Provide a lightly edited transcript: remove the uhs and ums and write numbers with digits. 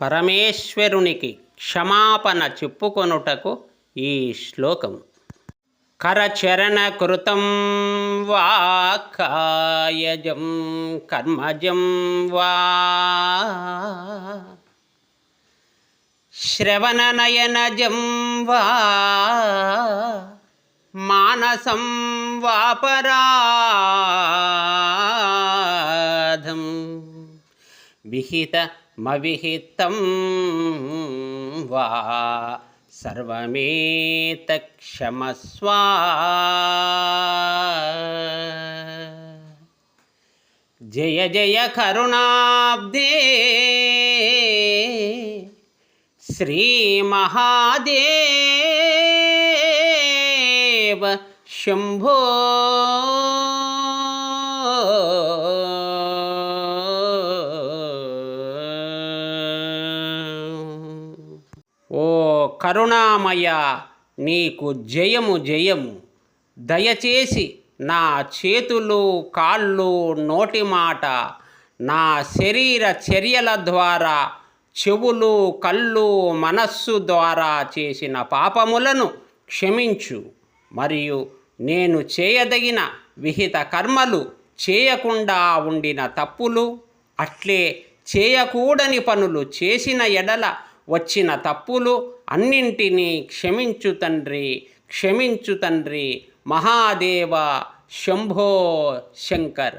పరమేశ్వరునికి క్షమాపణ చెప్పుకొనుటకు ఈ శ్లోకం. కరచరణ కృతం వా కాయజం కర్మజం వా శ్రవణనయనజం వా మానసం వాపరాధం విహితమవిహితం వా సర్వమేతక్షమస్వ. జయ జయ కరుణాబ్దే శ్రీ మహాదేవ శంభో. ఓ కరుణామయ, నీకు జయము జయము. దయచేసి నా చేతులు కాళ్ళు నోటి మాట నా శరీర చర్యల ద్వారా చెవులు కళ్ళు మనస్సు ద్వారా చేసిన పాపములను క్షమించు. మరియు నేను చేయదగిన విహిత కర్మలు చేయకుండా ఉండిన తప్పులు, అట్లే చేయకూడని పనులు చేసిన ఎడల వచ్చిన తప్పులు అన్నింటినీ క్షమించు తండ్రి, క్షమించు తండ్రి. మహాదేవ శంభో శంకర.